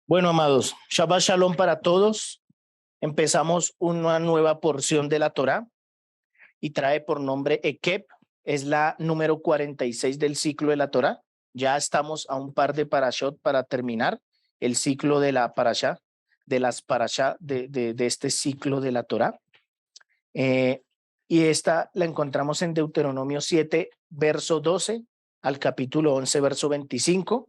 Bueno, amados, Shabbat Shalom para todos. Empezamos una nueva porción de la Torá y trae por nombre Ekeb. Es la número 46 del ciclo de la Torá. Ya estamos a un par de parashot para terminar el ciclo de la parashá, de las parashá de este ciclo de la Torá. Y esta la encontramos en Deuteronomio 7, verso 12 al capítulo 11, verso 25.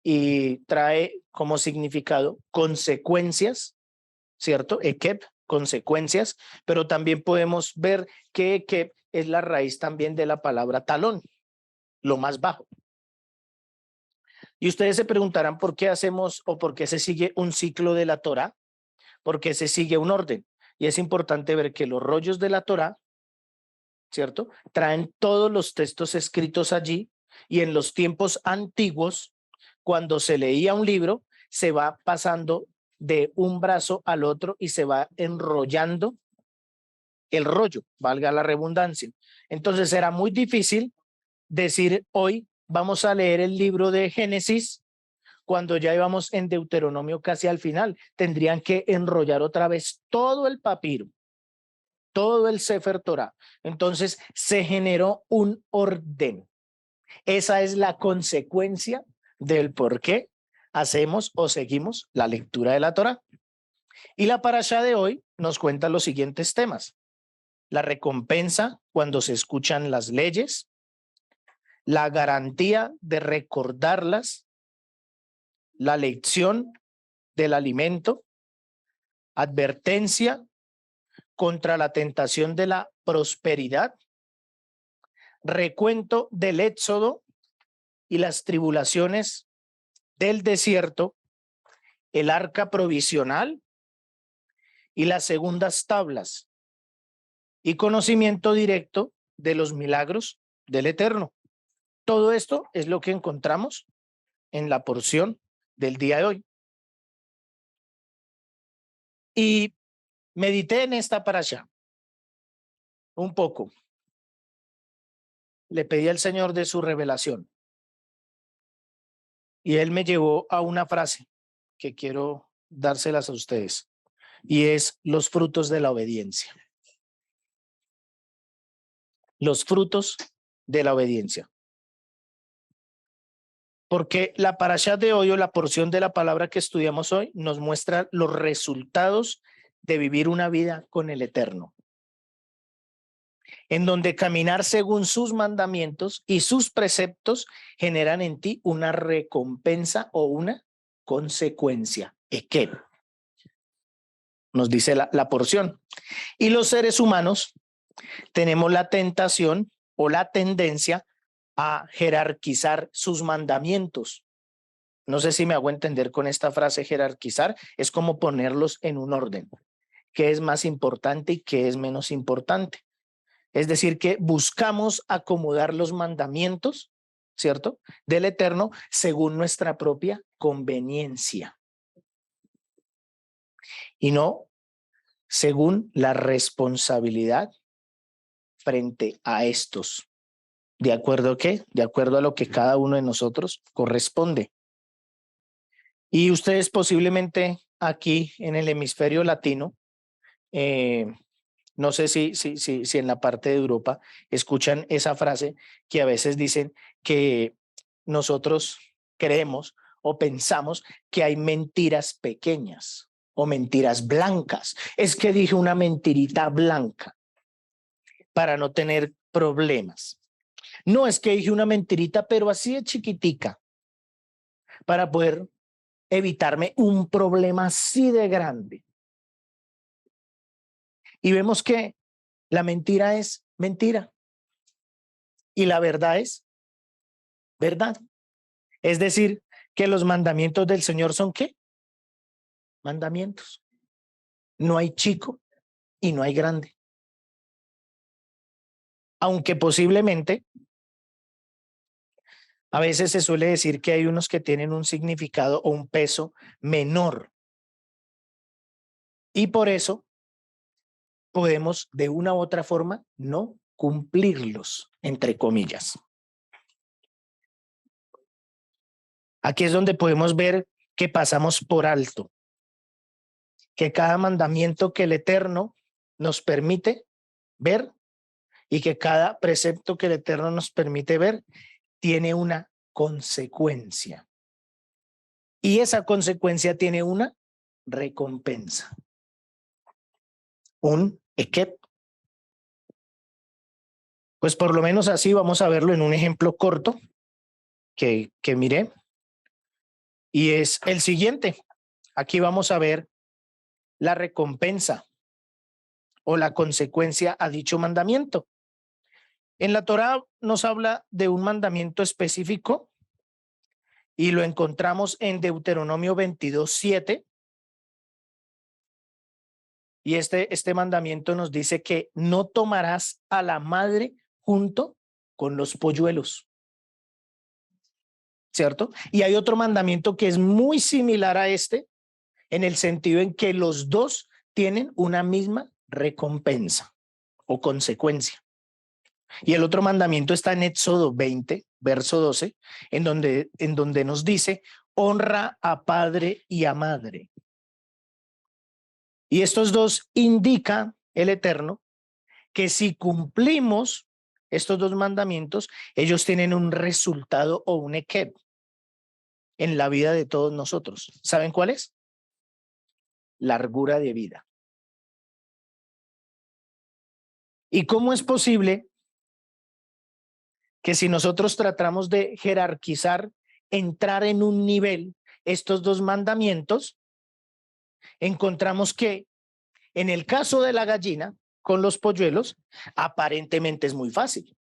Y trae como significado consecuencias, ¿cierto? Ekeb, consecuencias, pero también podemos ver que Ekeb es la raíz también de la palabra talón, lo más bajo. Y ustedes se preguntarán por qué hacemos o por qué se sigue un ciclo de la Torá, porque se sigue un orden. Y es importante ver que los rollos de la Torá, ¿cierto? Traen todos los textos escritos allí y en los tiempos antiguos, cuando se leía un libro, se va pasando de un brazo al otro y se va enrollando el rollo, valga la redundancia. Entonces era muy difícil decir hoy vamos a leer el libro de Génesis cuando ya íbamos en Deuteronomio casi al final. Tendrían que enrollar otra vez todo el papiro, todo el Sefer Torah. Entonces se generó un orden. Esa es la consecuencia del por qué hacemos o seguimos la lectura de la Torá. Y la parashá de hoy nos cuenta los siguientes temas: la recompensa cuando se escuchan las leyes, la garantía de recordarlas, la lección del alimento, advertencia contra la tentación de la prosperidad, recuento del éxodo y las tribulaciones del desierto, el arca provisional y las segundas tablas, y conocimiento directo de los milagros del Eterno. Todo esto es lo que encontramos en la porción del día de hoy. Y medité en esta parashá un poco. Le pedí al Señor de su revelación y Él me llevó a una frase que quiero dárselas a ustedes, y es los frutos de la obediencia. Los frutos de la obediencia. Porque la parashá de hoy, o la porción de la palabra que estudiamos hoy, nos muestra los resultados de vivir una vida con el Eterno, en donde caminar según sus mandamientos y sus preceptos generan en ti una recompensa o una consecuencia. ¿Qué? Nos dice la porción. Y los seres humanos tenemos la tentación o la tendencia a jerarquizar sus mandamientos. No sé si me hago entender con esta frase. Jerarquizar es como ponerlos en un orden. ¿Qué es más importante y qué es menos importante? Es decir, que buscamos acomodar los mandamientos, ¿cierto?, del Eterno según nuestra propia conveniencia y no según la responsabilidad frente a estos. ¿De acuerdo a qué? De acuerdo a lo que cada uno de nosotros corresponde. Y ustedes posiblemente aquí en el hemisferio latino, no sé si en la parte de Europa escuchan esa frase que a veces dicen que nosotros creemos o pensamos que hay mentiras pequeñas o mentiras blancas. Es que dije una mentirita blanca para no tener problemas. No, es que dije una mentirita, pero así de chiquitica, para poder evitarme un problema así de grande. Y vemos que la mentira es mentira y la verdad es verdad. Es decir, que los mandamientos del Señor son ¿qué? Mandamientos. No hay chico y no hay grande. Aunque posiblemente a veces se suele decir que hay unos que tienen un significado o un peso menor. Y por eso podemos de una u otra forma no cumplirlos, entre comillas. Aquí es donde podemos ver que pasamos por alto, que cada mandamiento que el Eterno nos permite ver y que cada precepto que el Eterno nos permite ver tiene una consecuencia. Y esa consecuencia tiene una recompensa, un ekep. Pues por lo menos así vamos a verlo en un ejemplo corto que miré. Y es el siguiente. Aquí vamos a ver la recompensa o la consecuencia a dicho mandamiento. En la Torá nos habla de un mandamiento específico y lo encontramos en Deuteronomio 22:7. Y este mandamiento nos dice que no tomarás a la madre junto con los polluelos, ¿cierto? Y hay otro mandamiento que es muy similar a este, en el sentido en que los dos tienen una misma recompensa o consecuencia. Y el otro mandamiento está en Éxodo 20, verso 12, en donde nos dice, honra a padre y a madre. Y estos dos indican el Eterno que si cumplimos estos dos mandamientos, ellos tienen un resultado o un ekeb en la vida de todos nosotros. ¿Saben cuál es? Largura de vida. ¿Y cómo es posible que si nosotros tratamos de jerarquizar, entrar en un nivel estos dos mandamientos, encontramos que en el caso de la gallina con los polluelos, aparentemente es muy fácil.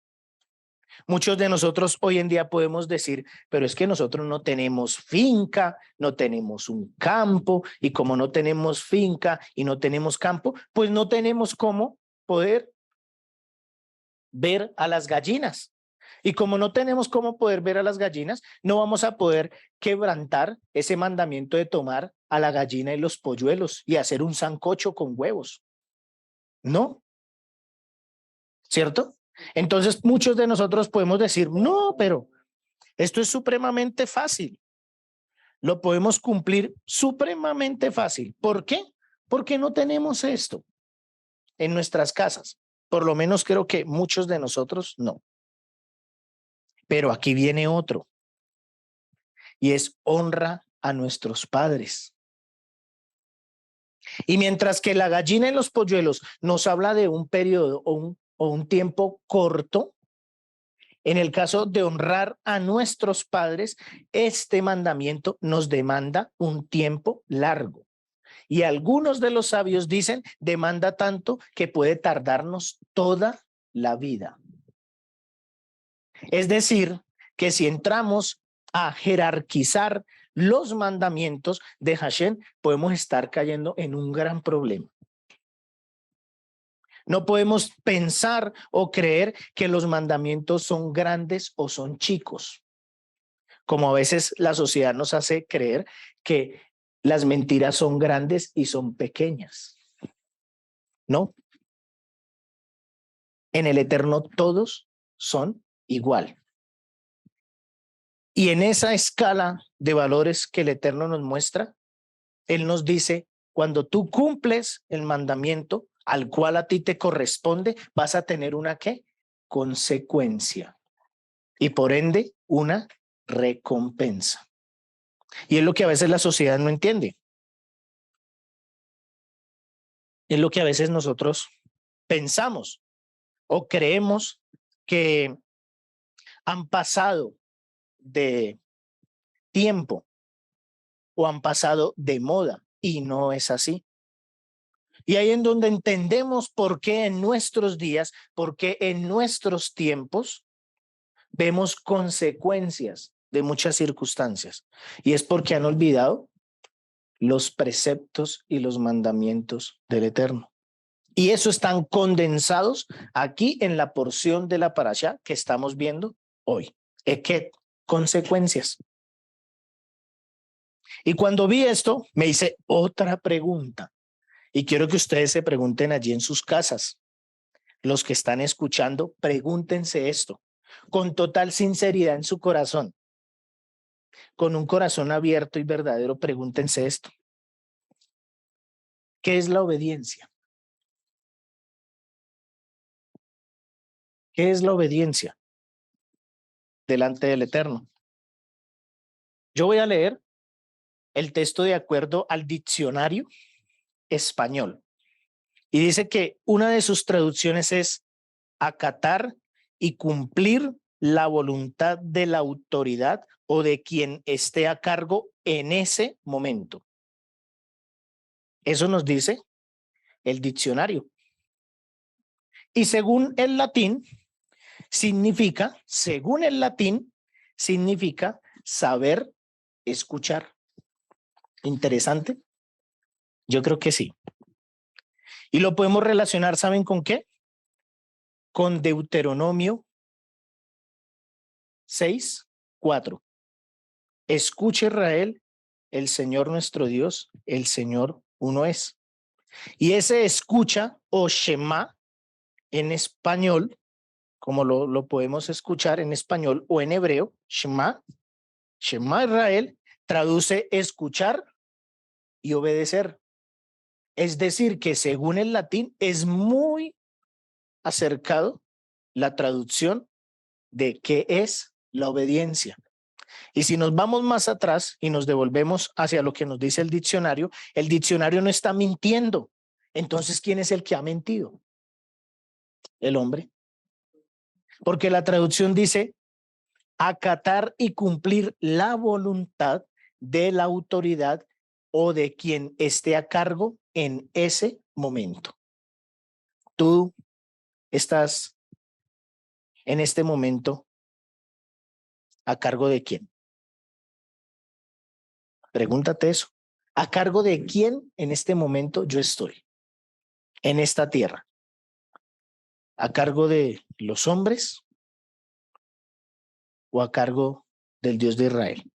Muchos de nosotros hoy en día podemos decir, pero es que nosotros no tenemos finca, no tenemos un campo, y como no tenemos finca y no tenemos campo, pues no tenemos cómo poder ver a las gallinas. Y como no tenemos cómo poder ver a las gallinas, no vamos a poder quebrantar ese mandamiento de tomar a la gallina y los polluelos y hacer un sancocho con huevos. ¿No? ¿Cierto? Entonces muchos de nosotros podemos decir, no, pero esto es supremamente fácil. Lo podemos cumplir supremamente fácil. ¿Por qué? Porque no tenemos esto en nuestras casas. Por lo menos creo que muchos de nosotros no. Pero aquí viene otro. Y es honra a nuestros padres. Y mientras que la gallina y los polluelos nos habla de un periodo o un tiempo corto, en el caso de honrar a nuestros padres, este mandamiento nos demanda un tiempo largo. Y algunos de los sabios dicen, demanda tanto que puede tardarnos toda la vida. Es decir, que si entramos a jerarquizar los mandamientos de Hashem, podemos estar cayendo en un gran problema. No podemos pensar o creer que los mandamientos son grandes o son chicos, como a veces la sociedad nos hace creer que las mentiras son grandes y son pequeñas. No. En el Eterno todos son igual. Y en esa escala de valores que el Eterno nos muestra, Él nos dice, cuando tú cumples el mandamiento al cual a ti te corresponde, vas a tener una ¿qué? Consecuencia. Y por ende, una recompensa. Y es lo que a veces la sociedad no entiende. Es lo que a veces nosotros pensamos o creemos que han pasado de tiempo o han pasado de moda y no es así. Y ahí en donde entendemos por qué en nuestros días, por qué en nuestros tiempos vemos consecuencias de muchas circunstancias. Y es porque han olvidado los preceptos y los mandamientos del Eterno. Y eso están condensados aquí en la porción de la parashá que estamos viendo hoy. ¿Qué consecuencias? Y cuando vi esto, me hice otra pregunta. Y quiero que ustedes se pregunten allí en sus casas. Los que están escuchando, pregúntense esto con total sinceridad en su corazón. con un corazón abierto y verdadero, pregúntense esto. ¿Qué es la obediencia? ¿Qué es la obediencia delante del Eterno? Yo voy a leer el texto de acuerdo al diccionario español. Y dice que una de sus traducciones es acatar y cumplir la voluntad de la autoridad o de quien esté a cargo en ese momento. Eso nos dice el diccionario. Y según el latín, significa saber escuchar. Interesante. Yo creo que sí. Y lo podemos relacionar, ¿saben con qué? Con Deuteronomio 6:4. Escuche Israel, el Señor nuestro Dios, el Señor uno es. Y ese escucha o Shema en español, como lo podemos escuchar en español o en hebreo, Shema Israel, traduce escuchar y obedecer. Es decir, que según el latín es muy acercado la traducción de qué es la obediencia. Y si nos vamos más atrás y nos devolvemos hacia lo que nos dice el diccionario no está mintiendo. Entonces, ¿quién es el que ha mentido? El hombre. Porque la traducción dice acatar y cumplir la voluntad de la autoridad o de quien esté a cargo en ese momento. Tú estás en este momento ¿a cargo de quién? Pregúntate eso. ¿A cargo de quién en este momento yo estoy? En esta tierra. ¿A cargo de los hombres o a cargo del Dios de Israel?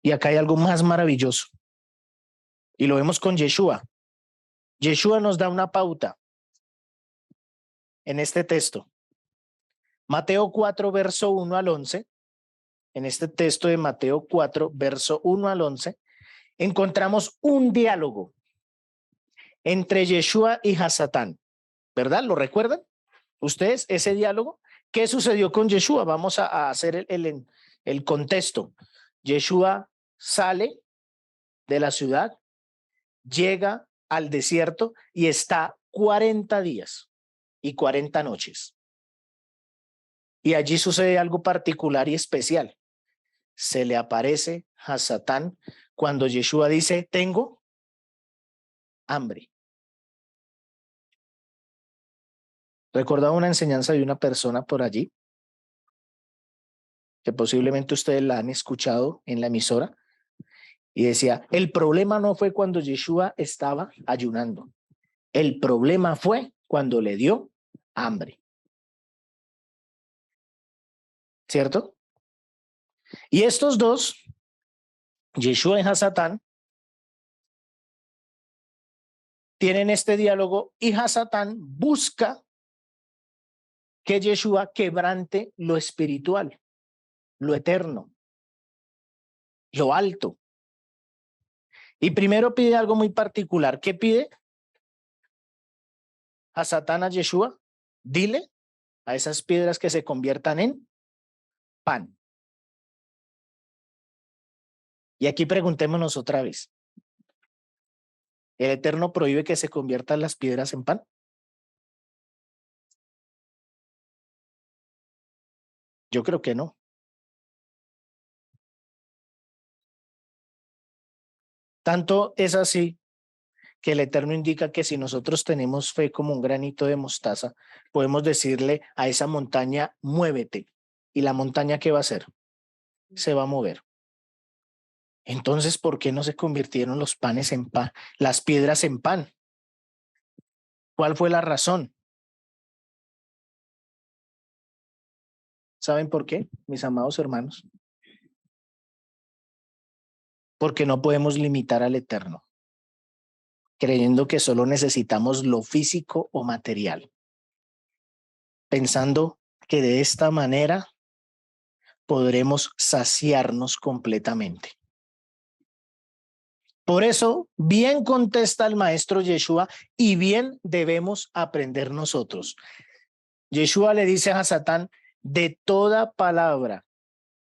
Y acá hay algo más maravilloso. Y lo vemos con Yeshua. Yeshua nos da una pauta en este texto. Mateo 4, verso 1 al 11. En este texto de Mateo 4, verso 1 al 11, encontramos un diálogo entre Yeshua y Hasatán. ¿Verdad? ¿Lo recuerdan? ¿Ustedes ese diálogo? ¿Qué sucedió con Yeshua? Vamos a hacer el contexto. Yeshua sale de la ciudad, llega al desierto y está 40 días y 40 noches. Y allí sucede algo particular y especial. Se le aparece a Satán cuando Yeshua dice, tengo hambre. Recordaba una enseñanza de una persona por allí, que posiblemente ustedes la han escuchado en la emisora, y decía, el problema no fue cuando Yeshua estaba ayunando, el problema fue cuando le dio hambre. ¿Cierto? Y estos dos, Yeshua y Hasatán, tienen este diálogo y Hasatán busca que Yeshua quebrante lo espiritual, lo eterno, lo alto. Y primero pide algo muy particular. ¿Qué pide? Hasatán a Yeshua, dile a esas piedras que se conviertan en pan. Y aquí preguntémonos otra vez. ¿El Eterno prohíbe que se conviertan las piedras en pan? Yo creo que no. Tanto es así que el Eterno indica que si nosotros tenemos fe como un granito de mostaza, podemos decirle a esa montaña, muévete. ¿Y la montaña qué va a hacer? Se va a mover. Entonces, ¿por qué no se convirtieron los panes en pan, las piedras en pan? ¿Cuál fue la razón? ¿Saben por qué, mis amados hermanos? Porque no podemos limitar al Eterno, creyendo que solo necesitamos lo físico o material, pensando que de esta manera podremos saciarnos completamente. Por eso, bien contesta el maestro Yeshua y bien debemos aprender nosotros. Yeshua le dice a Satán, de toda palabra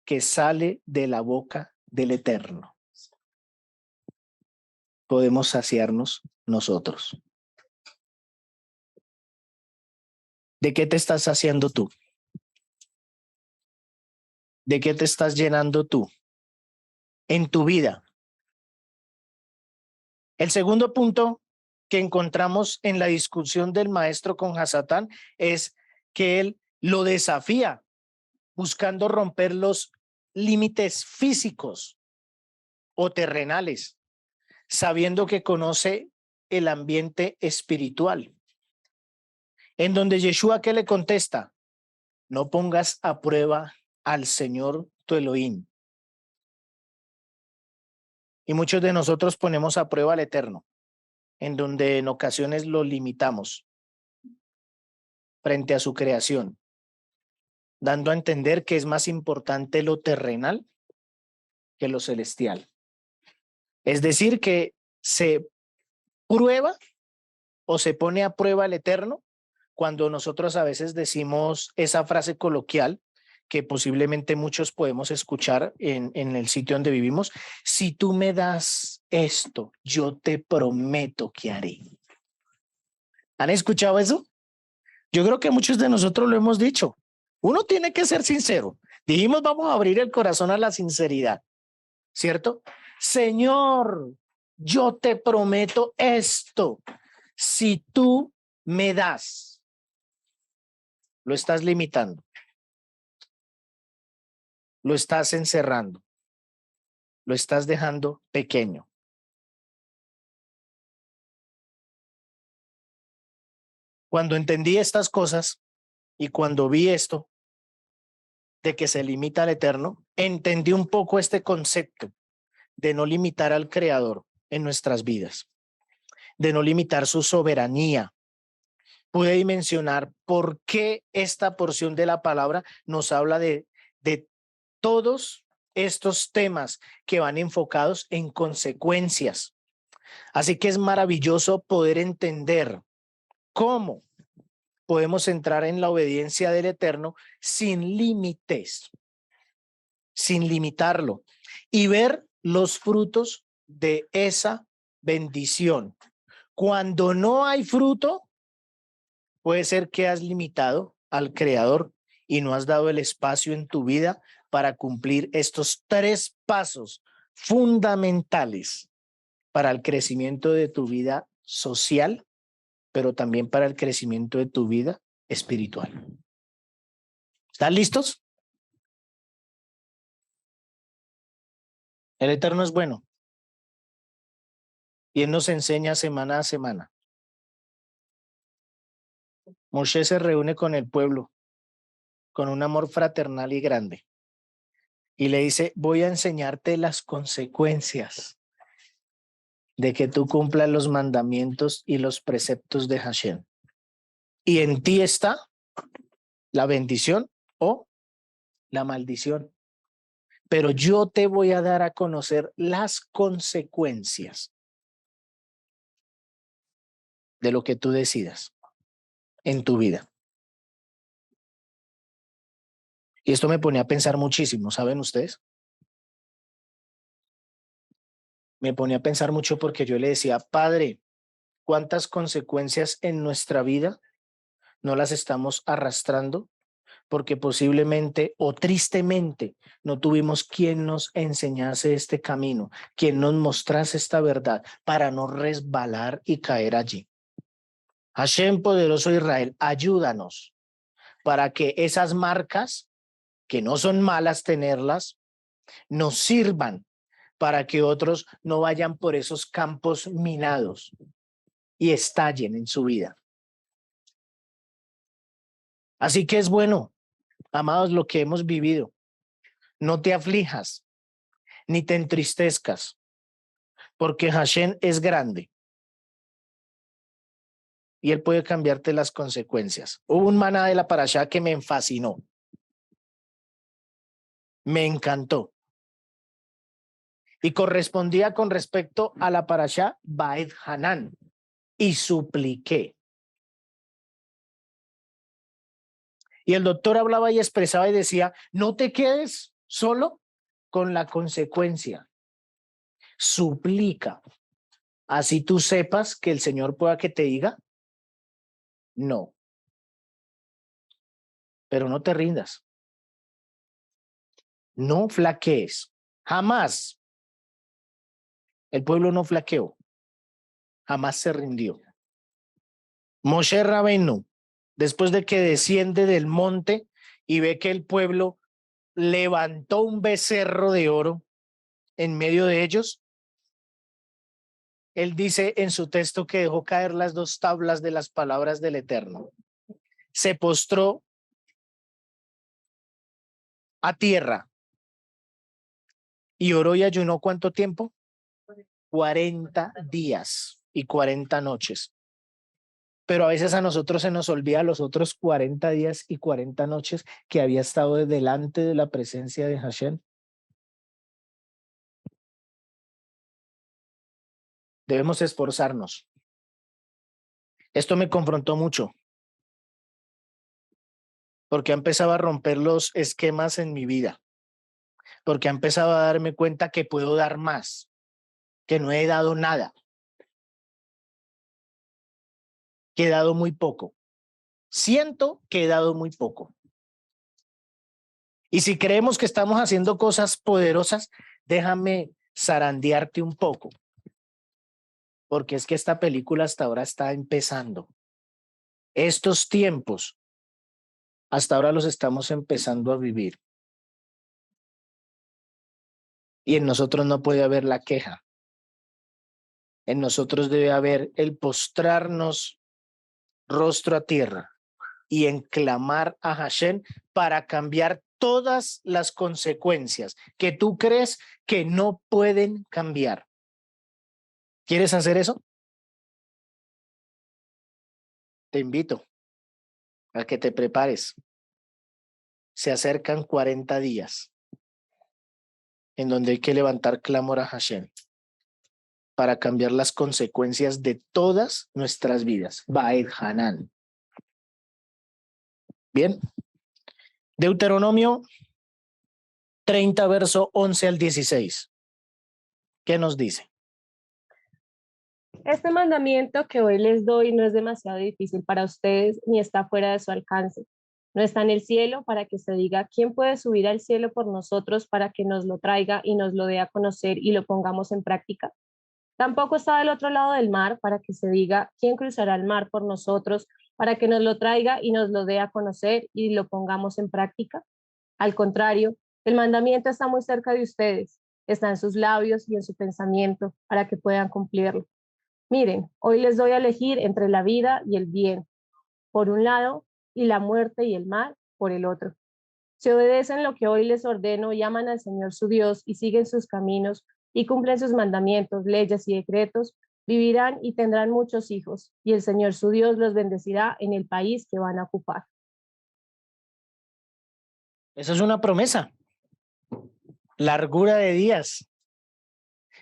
que sale de la boca del Eterno, podemos saciarnos nosotros. ¿De qué te estás saciando tú? ¿De qué te estás llenando tú en tu vida? El segundo punto que encontramos en la discusión del maestro con Hasatán es que él lo desafía buscando romper los límites físicos o terrenales, sabiendo que conoce el ambiente espiritual. En donde Yeshua, ¿qué le contesta? No pongas a prueba al Señor tu Elohim. Y muchos de nosotros ponemos a prueba al Eterno, en donde en ocasiones lo limitamos frente a su creación, dando a entender que es más importante lo terrenal que lo celestial. Es decir, que se prueba o se pone a prueba el Eterno cuando nosotros a veces decimos esa frase coloquial que posiblemente muchos podemos escuchar en el sitio donde vivimos: si tú me das esto, yo te prometo que haré. ¿Han escuchado eso? Yo creo que muchos de nosotros lo hemos dicho. Uno tiene que ser sincero. Dijimos, vamos a abrir el corazón a la sinceridad, ¿cierto? Señor, yo te prometo esto. Si tú me das, lo estás limitando, lo estás encerrando, lo estás dejando pequeño. Cuando entendí estas cosas y cuando vi esto de que se limita al Eterno, entendí un poco este concepto de no limitar al Creador en nuestras vidas, de no limitar su soberanía. Pude dimensionar por qué esta porción de la palabra nos habla de todos estos temas que van enfocados en consecuencias. Así que es maravilloso poder entender cómo podemos entrar en la obediencia del Eterno sin límites, sin limitarlo, y ver los frutos de esa bendición. Cuando no hay fruto, puede ser que has limitado al Creador y no has dado el espacio en tu vida para cumplir estos 3 pasos fundamentales para el crecimiento de tu vida social, pero también para el crecimiento de tu vida espiritual. ¿Están listos? El Eterno es bueno y Él nos enseña semana a semana. Moshe se reúne con el pueblo con un amor fraternal y grande y le dice: voy a enseñarte las consecuencias de que tú cumplas los mandamientos y los preceptos de Hashem. Y en ti está la bendición o la maldición. Pero yo te voy a dar a conocer las consecuencias de lo que tú decidas en tu vida. Y esto me pone a pensar muchísimo, ¿saben ustedes? Me pone a pensar mucho porque yo le decía: Padre, ¿cuántas consecuencias en nuestra vida no las estamos arrastrando? Porque posiblemente o tristemente no tuvimos quien nos enseñase este camino, quien nos mostrase esta verdad para no resbalar y caer allí. Hashem, poderoso Israel, ayúdanos para que esas marcas, que no son malas tenerlas, nos sirvan para que otros no vayan por esos campos minados y estallen en su vida. Así que es bueno, amados, lo que hemos vivido. No te aflijas ni te entristezcas, porque Hashem es grande y Él puede cambiarte las consecuencias. Hubo un maná de la parashá que me fascinó. Me encantó. Y correspondía con respecto a la parashá Baed Hanan. Y supliqué. Y el doctor hablaba y expresaba y decía, no te quedes solo con la consecuencia. Suplica. Así tú sepas que el Señor pueda que te diga, no. Pero no te rindas. No flaquees. Jamás. El pueblo no flaqueó. Jamás se rindió. Moshe Rabenu, después de que desciende del monte y ve que el pueblo levantó un becerro de oro en medio de ellos, él dice en su texto que dejó caer las dos tablas de las palabras del Eterno. Se postró a tierra y oró y ayunó ¿cuánto tiempo? 40 días y 40 noches. Pero a veces a nosotros se nos olvida los otros 40 días y 40 noches que había estado delante de la presencia de Hashem. Debemos esforzarnos. Esto me confrontó mucho porque ha empezado a romper los esquemas en mi vida, porque ha empezado a darme cuenta que puedo dar más, que no he dado nada, que he dado muy poco. Siento que he dado muy poco. Y si creemos que estamos haciendo cosas poderosas, déjame zarandearte un poco, porque es que esta película hasta ahora está empezando. Estos tiempos, hasta ahora los estamos empezando a vivir. Y en nosotros no puede haber la queja. En nosotros debe haber el postrarnos rostro a tierra y en clamar a Hashem para cambiar todas las consecuencias que tú crees que no pueden cambiar. ¿Quieres hacer eso? Te invito a que te prepares. Se acercan 40 días en donde hay que levantar clamor a Hashem para cambiar las consecuencias de todas nuestras vidas. Baed Hanan. Bien. Deuteronomio 30, verso 11 al 16. ¿Qué nos dice? Este mandamiento que hoy les doy no es demasiado difícil para ustedes ni está fuera de su alcance. No está en el cielo para que se diga, ¿quién puede subir al cielo por nosotros para que nos lo traiga y nos lo dé a conocer y lo pongamos en práctica? Tampoco está del otro lado del mar para que se diga, ¿quién cruzará el mar por nosotros para que nos lo traiga y nos lo dé a conocer y lo pongamos en práctica? Al contrario, el mandamiento está muy cerca de ustedes, está en sus labios y en su pensamiento para que puedan cumplirlo. Miren, hoy les doy a elegir entre la vida y el bien, por un lado, y la muerte y el mal, por el otro. Si obedecen lo que hoy les ordeno y aman al Señor su Dios y siguen sus caminos y cumplen sus mandamientos, leyes y decretos, vivirán y tendrán muchos hijos, y el Señor su Dios los bendecirá en el país que van a ocupar. Esa es una promesa. Largura de días.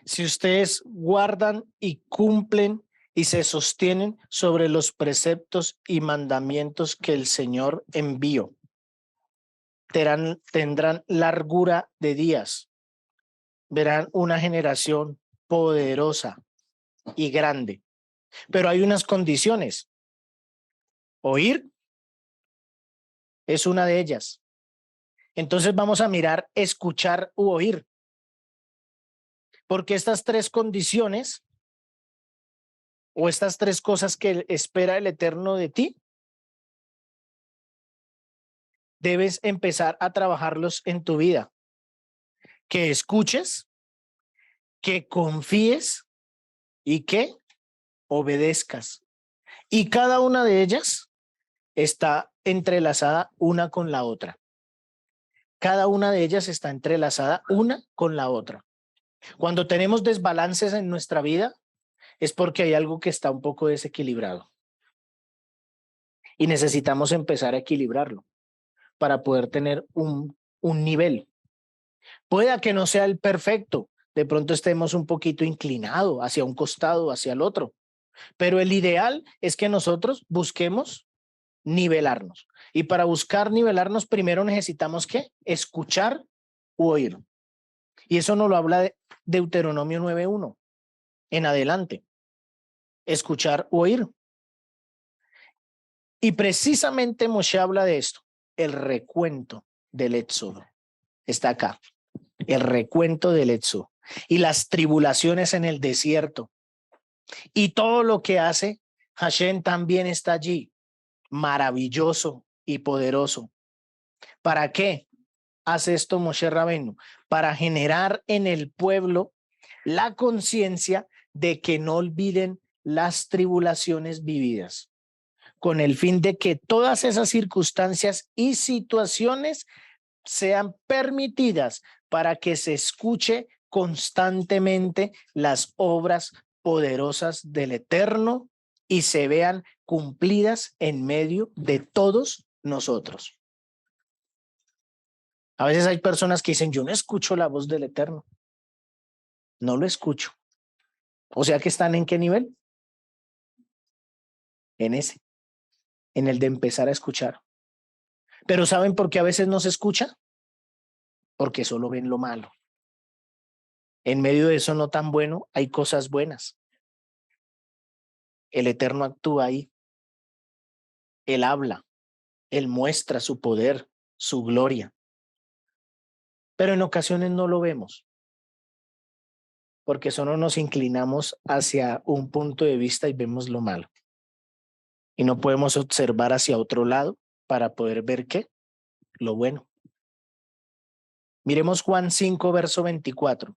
Si ustedes guardan y cumplen y se sostienen sobre los preceptos y mandamientos que el Señor envió, tendrán largura de días. Verán una generación poderosa y grande. Pero hay unas condiciones. Oír es una de ellas. Entonces vamos a mirar escuchar u oír. Porque estas tres condiciones o estas tres cosas que espera el Eterno de ti, debes empezar a trabajarlos en tu vida. Que escuches, que confíes y que obedezcas. Y cada una de ellas está entrelazada una con la otra. Cada una de ellas está entrelazada una con la otra. Cuando tenemos desbalances en nuestra vida, es porque hay algo que está un poco desequilibrado. Y necesitamos empezar a equilibrarlo para poder tener un nivel. Pueda que no sea el perfecto, de pronto estemos un poquito inclinados hacia un costado o hacia el otro, pero el ideal es que nosotros busquemos nivelarnos. Y para buscar nivelarnos, primero necesitamos ¿qué? Escuchar u oír. Y eso nos lo habla de Deuteronomio 9:1 en adelante. Escuchar u oír. Y precisamente Moshe habla de esto, el recuento del Éxodo. Está acá, el recuento del Éxodo y las tribulaciones en el desierto. Y todo lo que hace Hashem también está allí, maravilloso y poderoso. ¿Para qué hace esto Moshe Rabenu? Para generar en el pueblo la conciencia de que no olviden las tribulaciones vividas, con el fin de que todas esas circunstancias y situaciones sean permitidas para que se escuche constantemente las obras poderosas del Eterno y se vean cumplidas en medio de todos nosotros. A veces hay personas que dicen, yo no escucho la voz del Eterno. No lo escucho. O sea que están ¿en qué nivel? En ese, en el de empezar a escuchar. Pero ¿saben por qué a veces no se escucha? Porque solo ven lo malo. En medio de eso no tan bueno, hay cosas buenas. El Eterno actúa ahí. Él habla, Él muestra su poder, su gloria. Pero en ocasiones no lo vemos, porque solo nos inclinamos hacia un punto de vista y vemos lo malo. Y no podemos observar hacia otro lado para poder ver qué, lo bueno. Miremos Juan 5, verso 24.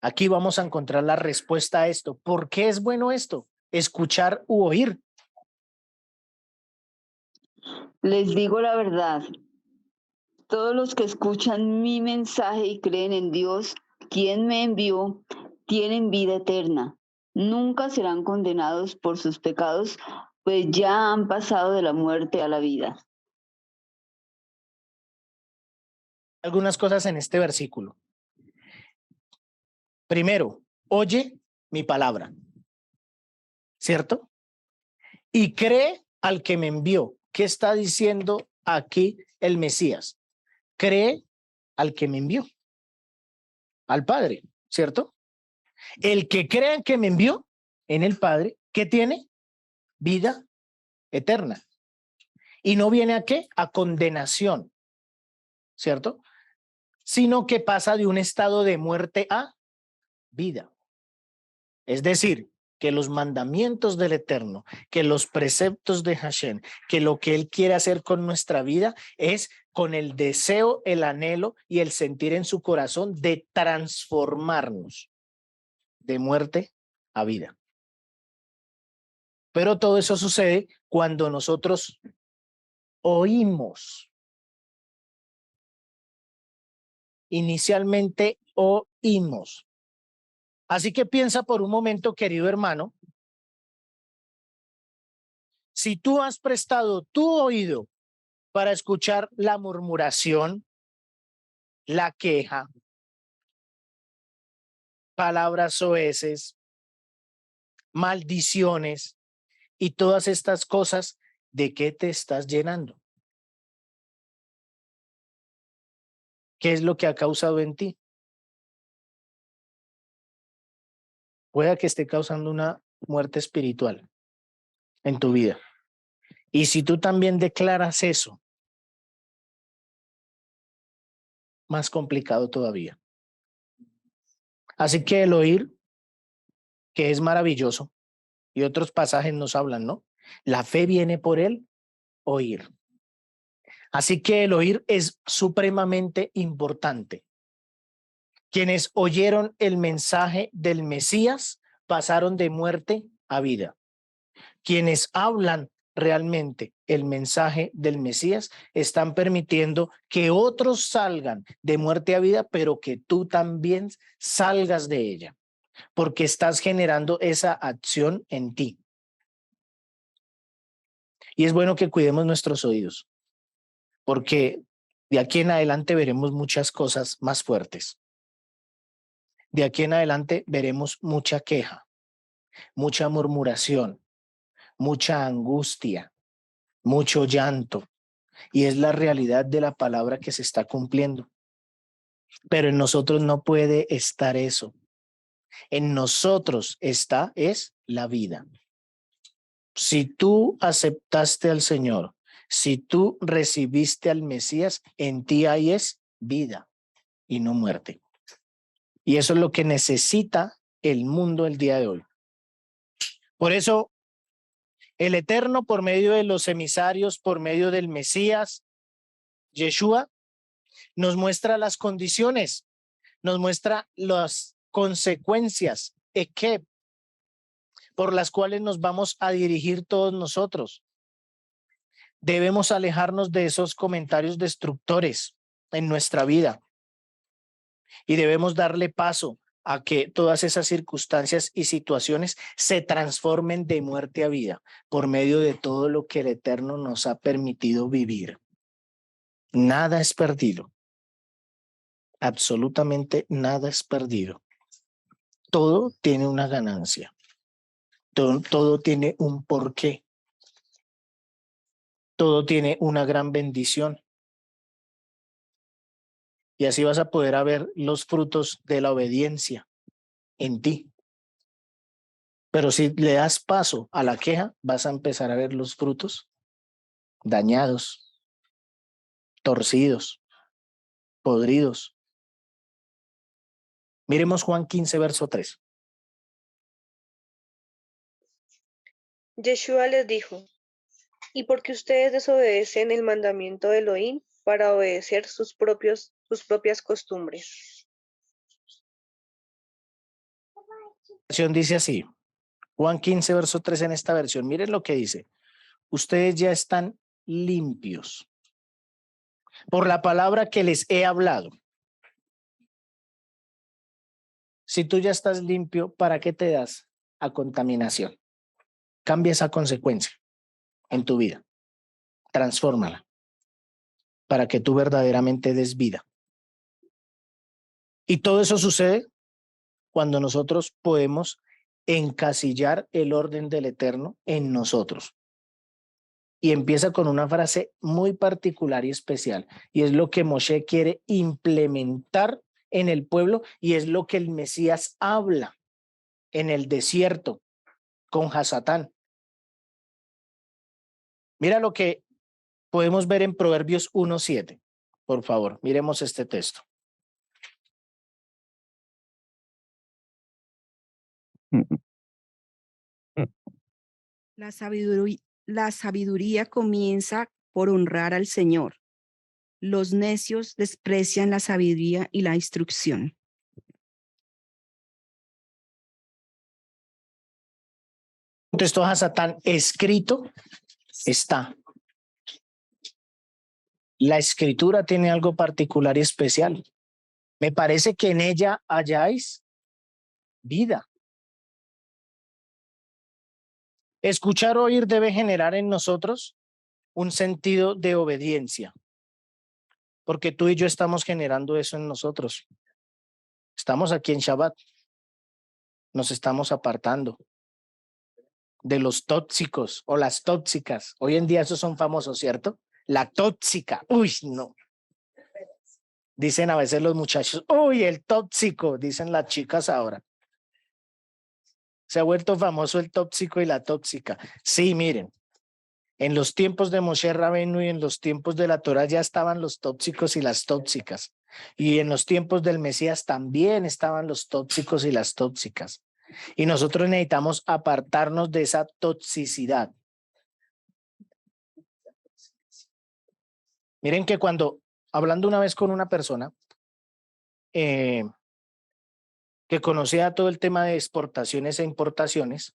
Aquí vamos a encontrar la respuesta a esto. ¿Por qué es bueno esto? Escuchar u oír. Les digo la verdad, todos los que escuchan mi mensaje y creen en Dios, quien me envió, tienen vida eterna. Nunca serán condenados por sus pecados, pues ya han pasado de la muerte a la vida. Algunas cosas en este versículo. Primero, oye mi palabra, ¿cierto? Y cree al que me envió. ¿Qué está diciendo aquí el Mesías? Cree al que me envió, al Padre, ¿cierto? El que crea que me envió en el Padre, ¿qué tiene? Vida eterna. Y no viene a qué? A condenación, ¿cierto? Sino que pasa de un estado de muerte a vida. Es decir, que los mandamientos del Eterno, que los preceptos de Hashem, que lo que Él quiere hacer con nuestra vida es con el deseo, el anhelo y el sentir en su corazón de transformarnos de muerte a vida. Pero todo eso sucede cuando nosotros oímos. Inicialmente oímos. Así que piensa por un momento, querido hermano, si tú has prestado tu oído para escuchar la murmuración, la queja, palabras soeces, maldiciones y todas estas cosas, ¿de qué te estás llenando? ¿Qué es lo que ha causado en ti? Pueda que esté causando una muerte espiritual en tu vida. Y si tú también declaras eso, más complicado todavía. Así que el oír, que es maravilloso, y otros pasajes nos hablan, ¿no? La fe viene por el oír. Así que el oír es supremamente importante. Quienes oyeron el mensaje del Mesías pasaron de muerte a vida. Quienes hablan realmente el mensaje del Mesías están permitiendo que otros salgan de muerte a vida, pero que tú también salgas de ella, porque estás generando esa acción en ti. Y es bueno que cuidemos nuestros oídos, porque De aquí en adelante veremos muchas cosas más fuertes. De aquí en adelante veremos mucha queja, mucha murmuración, mucha angustia, mucho llanto. Y es la realidad de la palabra que se está cumpliendo. Pero en nosotros no puede estar eso. En nosotros es la vida. Si tú aceptaste al Señor, si tú recibiste al Mesías, en ti hay es vida y no muerte. Y eso es lo que necesita el mundo el día de hoy. Por eso, el Eterno, por medio de los emisarios, por medio del Mesías, Yeshua, nos muestra las condiciones, nos muestra las consecuencias, por las cuales nos vamos a dirigir todos nosotros. Debemos alejarnos de esos comentarios destructores en nuestra vida y debemos darle paso a que todas esas circunstancias y situaciones se transformen de muerte a vida por medio de todo lo que el Eterno nos ha permitido vivir. Nada es perdido. Absolutamente nada es perdido. Todo tiene una ganancia. Todo tiene un porqué. Todo tiene una gran bendición. Y así vas a poder ver los frutos de la obediencia en ti. Pero si le das paso a la queja, vas a empezar a ver los frutos dañados, torcidos, podridos. Miremos Juan 15, verso 3. Yeshua les dijo: ¿y por qué ustedes desobedecen el mandamiento de Elohim para obedecer sus propias costumbres? La versión dice así, Juan 15, verso 3 en esta versión. Miren lo que dice. Ustedes ya están limpios por la palabra que les he hablado. Si tú ya estás limpio, ¿para qué te das a contaminación? Cambia esa consecuencia en tu vida. Transfórmala para que tú verdaderamente des vida. Y todo eso sucede cuando nosotros podemos encasillar el orden del Eterno en nosotros. Y empieza con una frase muy particular y especial, y es lo que Moshe quiere implementar en el pueblo, y es lo que el Mesías habla en el desierto con Hasatán. Mira lo que podemos ver en Proverbios 1:7. Por favor, miremos este texto. La sabiduría comienza por honrar al Señor. Los necios desprecian la sabiduría y la instrucción. Contestó Hasatán, escrito está. La escritura tiene algo particular y especial. Me parece que en ella halláis vida. Escuchar o oír debe generar en nosotros un sentido de obediencia, porque tú y yo estamos generando eso en nosotros. Estamos aquí en Shabbat, nos estamos apartando de los tóxicos o las tóxicas. Hoy en día esos son famosos, ¿cierto? La tóxica, uy, no. Dicen a veces los muchachos, uy, el tóxico, dicen las chicas ahora. Se ha vuelto famoso el tóxico y la tóxica. Sí, miren, en los tiempos de Moshe Rabenu y en los tiempos de la Torá ya estaban los tóxicos y las tóxicas. Y en los tiempos del Mesías también estaban los tóxicos y las tóxicas. Y nosotros necesitamos apartarnos de esa toxicidad. Miren que cuando, hablando una vez con una persona que conocía todo el tema de exportaciones e importaciones,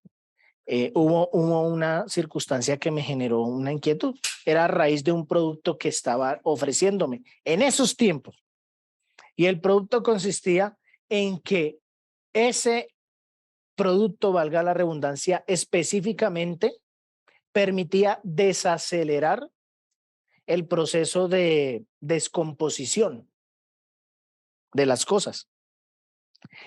hubo una circunstancia que me generó una inquietud. Era a raíz de un producto que estaba ofreciéndome en esos tiempos. Y el producto consistía en que ese producto, valga la redundancia, específicamente permitía desacelerar el proceso de descomposición de las cosas.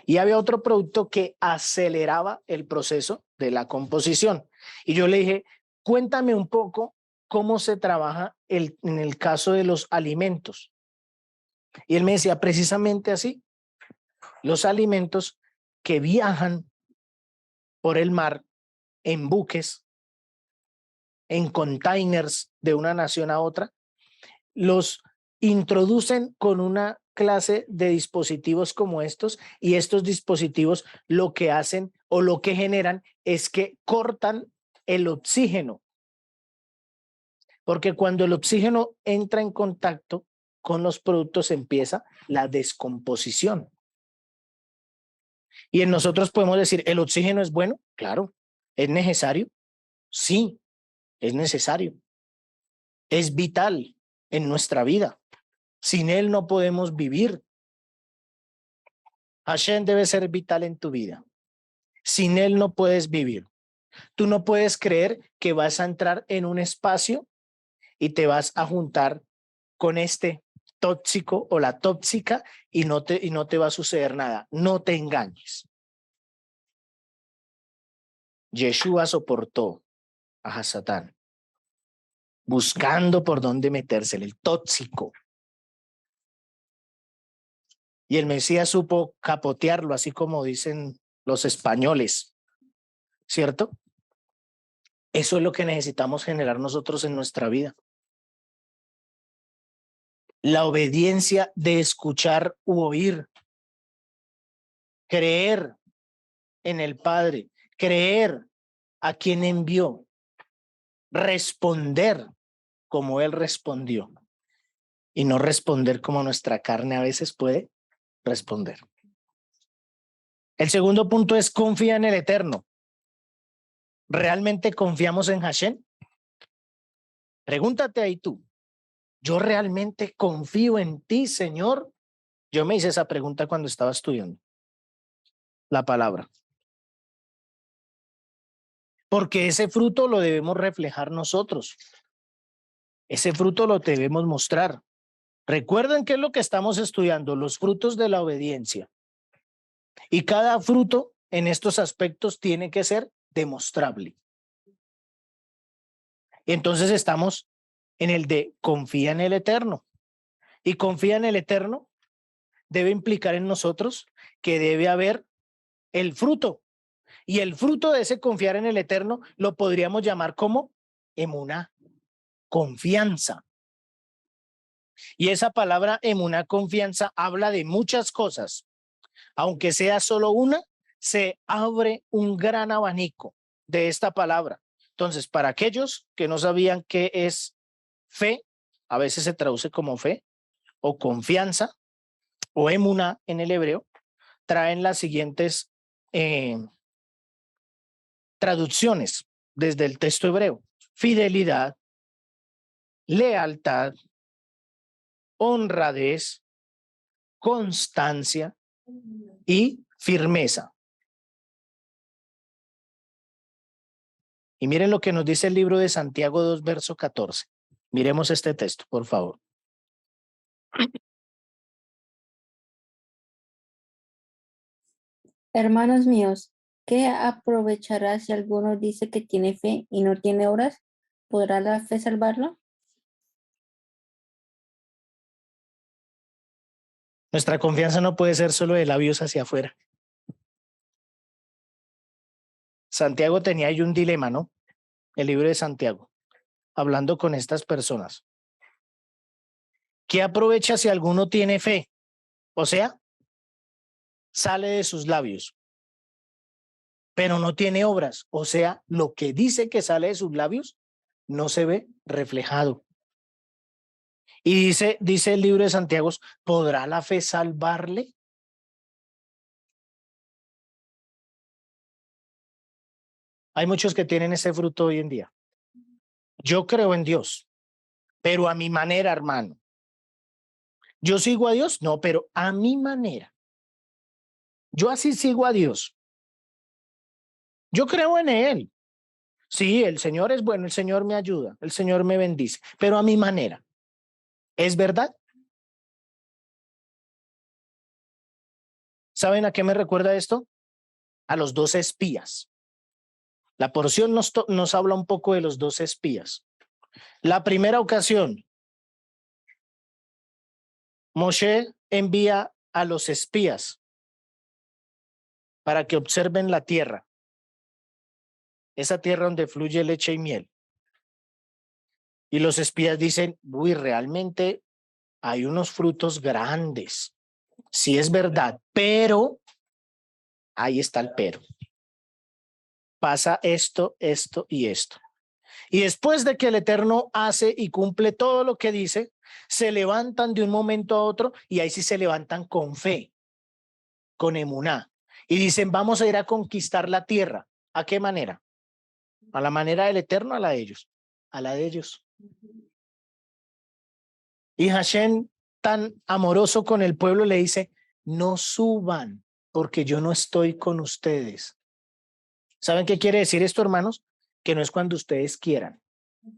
Y había otro producto que aceleraba el proceso de la composición. Y yo le dije, cuéntame un poco cómo se trabaja en el caso de los alimentos. Y él me decía precisamente así, los alimentos que viajan por el mar en buques, en containers de una nación a otra, los introducen con una clase de dispositivos como estos, y estos dispositivos lo que hacen o lo que generan es que cortan el oxígeno, porque cuando el oxígeno entra en contacto con los productos empieza la descomposición. Y en nosotros podemos decir, ¿el oxígeno es bueno? Claro. ¿Es necesario? Sí, es necesario. Es vital en nuestra vida. Sin él no podemos vivir. Hashem debe ser vital en tu vida. Sin él no puedes vivir. Tú no puedes creer que vas a entrar en un espacio y te vas a juntar con este tóxico o la tóxica y no te va a suceder nada. No te engañes. Yeshua soportó a Satán buscando por dónde metérsele, el tóxico. Y el Mesías supo capotearlo, así como dicen los españoles, ¿cierto? Eso es lo que necesitamos generar nosotros en nuestra vida. La obediencia de escuchar u oír, creer en el Padre, creer a quien envió, responder como Él respondió y no responder como nuestra carne a veces puede responder. El segundo punto es confía en el Eterno. ¿Realmente confiamos en Hashem? Pregúntate ahí tú. ¿Yo realmente confío en ti, Señor? Yo me hice esa pregunta cuando estaba estudiando la palabra. Porque ese fruto lo debemos reflejar nosotros. Ese fruto lo debemos mostrar. Recuerden qué es lo que estamos estudiando, los frutos de la obediencia. Y cada fruto en estos aspectos tiene que ser demostrable. Y entonces estamos en el de confía en el Eterno. Y confía en el Eterno debe implicar en nosotros que debe haber el fruto. Y el fruto de ese confiar en el Eterno lo podríamos llamar como emuná, confianza. Y esa palabra emuná, confianza, habla de muchas cosas. Aunque sea solo una, se abre un gran abanico de esta palabra. Entonces, para aquellos que no sabían qué es fe, a veces se traduce como fe o confianza o emuná en el hebreo, traen las siguientes traducciones desde el texto hebreo: fidelidad, lealtad, honradez, constancia y firmeza. Y miren lo que nos dice el libro de Santiago 2, verso 14. Miremos este texto, por favor. Hermanos míos, ¿qué aprovechará si alguno dice que tiene fe y no tiene obras? ¿Podrá la fe salvarlo? Nuestra confianza no puede ser solo de labios hacia afuera. Santiago tenía ahí un dilema, ¿no? El libro de Santiago, hablando con estas personas. ¿Qué aprovecha si alguno tiene fe? O sea, sale de sus labios, pero no tiene obras. O sea, lo que dice que sale de sus labios no se ve reflejado. Y dice el libro de Santiago, ¿podrá la fe salvarle? Hay muchos que tienen ese fruto hoy en día. Yo creo en Dios, pero a mi manera, hermano. ¿Yo sigo a Dios? No, pero a mi manera. Yo así sigo a Dios. Yo creo en Él. Sí, el Señor es bueno, el Señor me ayuda, el Señor me bendice, pero a mi manera. ¿Es verdad? ¿Saben a qué me recuerda esto? A los 12 espías. La porción nos habla un poco de los 12 espías. La primera ocasión, Moshe envía a los espías para que observen la tierra, esa tierra donde fluye leche y miel. Y los espías dicen, uy, realmente hay unos frutos grandes. Sí es verdad, pero ahí está el pero. Pasa esto, esto y esto. Y después de que el Eterno hace y cumple todo lo que dice, se levantan de un momento a otro y ahí sí se levantan con fe, con emuná. Y dicen, vamos a ir a conquistar la tierra. ¿A qué manera? ¿A la manera del Eterno o a la de ellos? A la de ellos. Y Hashem, tan amoroso con el pueblo, le dice, no suban porque yo no estoy con ustedes. ¿Saben qué quiere decir esto, hermanos? Que no es cuando ustedes quieran,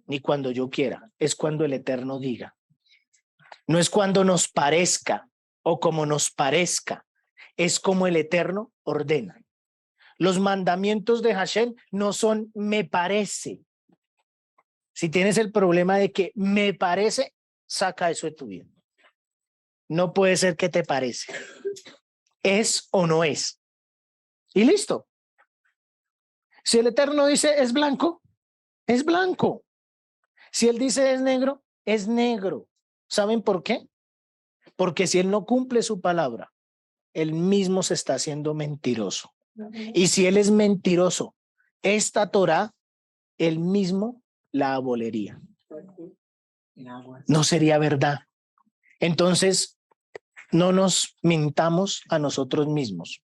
ni cuando yo quiera, es cuando el Eterno diga. No es cuando nos parezca o como nos parezca, es como el Eterno ordena. Los mandamientos de Hashem no son me parece. Si tienes el problema de que me parece, saca eso de tu vida. No puede ser que te parece. Es o no es. Y listo. Si el Eterno dice es blanco, es blanco. Si él dice es negro, es negro. ¿Saben por qué? Porque si él no cumple su palabra, él mismo se está haciendo mentiroso. Y si él es mentiroso, esta Torá, él mismo la abolería. No sería verdad. Entonces, no nos mintamos a nosotros mismos,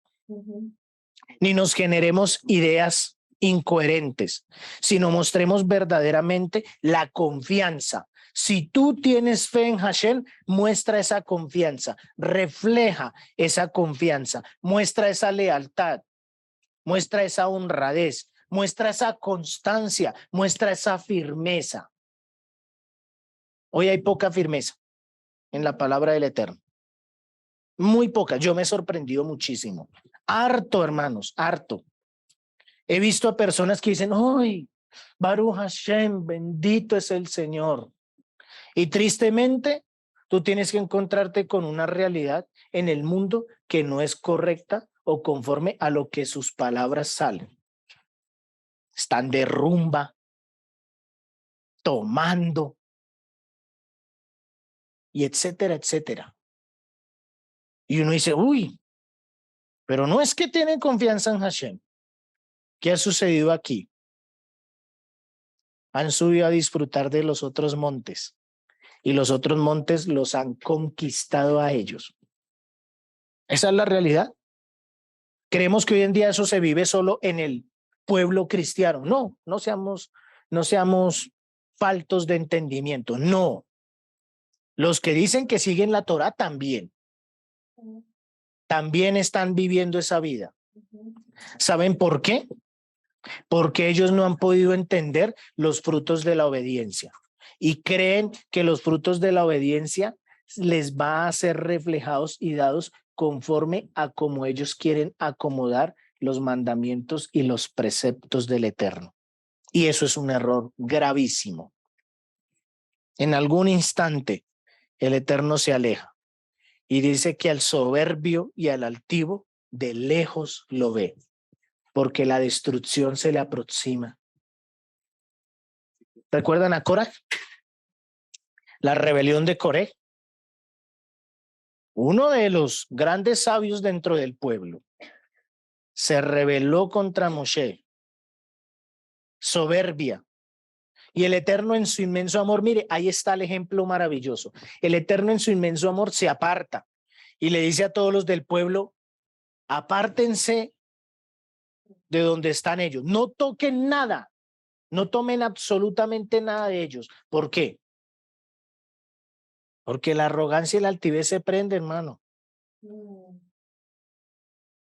ni nos generemos ideas incoherentes, sino mostremos verdaderamente la confianza. Si tú tienes fe en Hashem, muestra esa confianza, refleja esa confianza, muestra esa lealtad, muestra esa honradez, muestra esa constancia, muestra esa firmeza. Hoy hay poca firmeza en la palabra del Eterno. Muy poca. Yo me he sorprendido muchísimo. Harto, hermanos, harto. He visto a personas que dicen, ¡ay, Baruch Hashem, bendito es el Señor! Y tristemente, tú tienes que encontrarte con una realidad en el mundo que no es correcta o conforme a lo que sus palabras salen. Están de rumba, tomando, y etcétera, etcétera. Y uno dice, uy, pero no es que tienen confianza en Hashem. ¿Qué ha sucedido aquí? Han subido a disfrutar de los otros montes y los otros montes los han conquistado a ellos. Esa es la realidad. Creemos que hoy en día eso se vive solo en el pueblo cristiano. No, no seamos faltos de entendimiento. No. Los que dicen que siguen la Torá también están viviendo esa vida. ¿Saben por qué? Porque ellos no han podido entender los frutos de la obediencia y creen que los frutos de la obediencia les va a ser reflejados y dados conforme a como ellos quieren acomodar los mandamientos y los preceptos del Eterno. Y eso es un error gravísimo. En algún instante el Eterno se aleja y dice que al soberbio y al altivo de lejos lo ve, porque la destrucción se le aproxima. ¿Recuerdan a Coraj? La rebelión de Coré. Uno de los grandes sabios dentro del pueblo se rebeló contra Moshe. Soberbia. Y el Eterno en su inmenso amor, mire, ahí está el ejemplo maravilloso. El Eterno en su inmenso amor se aparta y le dice a todos los del pueblo, apártense de donde están ellos. No toquen nada. No tomen absolutamente nada de ellos. ¿Por qué? Porque la arrogancia y la altivez se prende, hermano.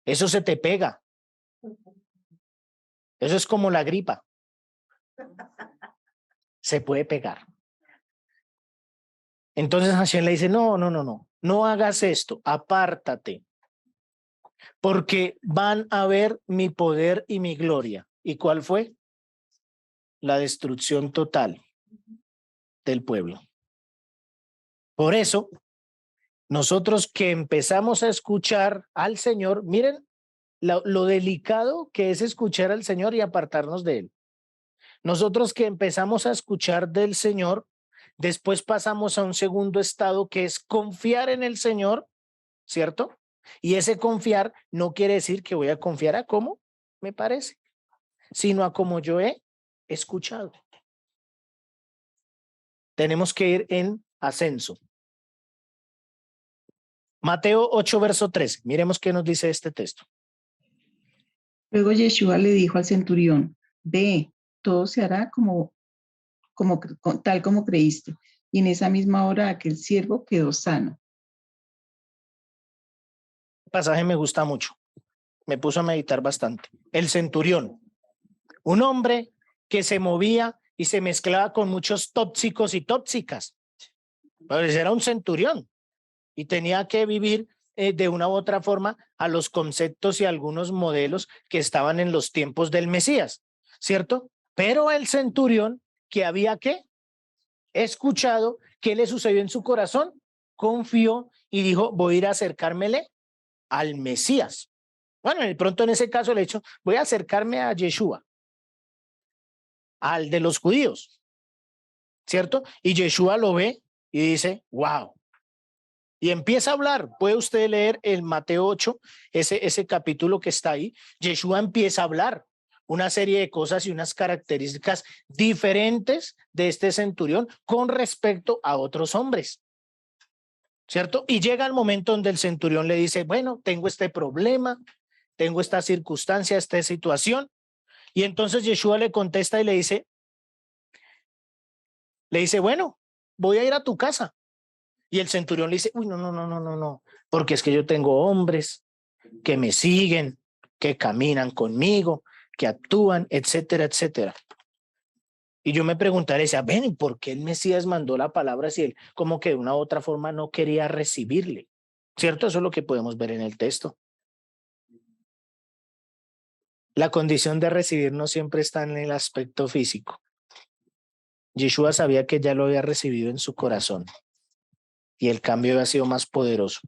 Eso se te pega. Eso es como la gripa. Se puede pegar. Entonces Hashem le dice, no hagas esto, apártate, porque van a ver mi poder y mi gloria. ¿Y cuál fue? La destrucción total del pueblo. Por eso, nosotros que empezamos a escuchar al Señor, miren lo delicado que es escuchar al Señor y apartarnos de Él. Nosotros que empezamos a escuchar del Señor, después pasamos a un segundo estado que es confiar en el Señor, ¿cierto? Y ese confiar no quiere decir que voy a confiar a cómo me parece, sino a como yo he escuchado. Tenemos que ir en ascenso. Mateo 8, verso 13. Miremos qué nos dice este texto. Luego Yeshua le dijo al centurión, ve, todo se hará tal como creíste. Y en esa misma hora aquel siervo quedó sano. El pasaje me gusta mucho. Me puso a meditar bastante. El centurión, un hombre que se movía y se mezclaba con muchos tóxicos y tóxicas. Pues era un centurión y tenía que vivir de una u otra forma a los conceptos y algunos modelos que estaban en los tiempos del Mesías, ¿cierto? Pero el centurión que había escuchado, ¿qué le sucedió en su corazón? Confió y dijo, voy a ir a acercármele al Mesías. Bueno, de pronto en ese caso le he dicho, voy a acercarme a Yeshua, al de los judíos, ¿cierto? Y Yeshua lo ve y dice, wow. Y empieza a hablar. Puede usted leer el Mateo 8, ese capítulo que está ahí. Yeshua empieza a hablar una serie de cosas y unas características diferentes de este centurión con respecto a otros hombres, ¿cierto? Y llega el momento donde el centurión le dice, bueno, tengo este problema, tengo esta circunstancia, esta situación. Y entonces Yeshua le contesta y le dice, bueno, voy a ir a tu casa. Y el centurión le dice, uy, no, porque es que yo tengo hombres que me siguen, que caminan conmigo, que actúan, etcétera, etcétera. Y yo me preguntaré, ven, ¿por qué el Mesías mandó la palabra si él como que de una u otra forma no quería recibirle? ¿Cierto? Eso es lo que podemos ver en el texto. La condición de recibir no siempre está en el aspecto físico. Yeshua sabía que ya lo había recibido en su corazón y el cambio había sido más poderoso.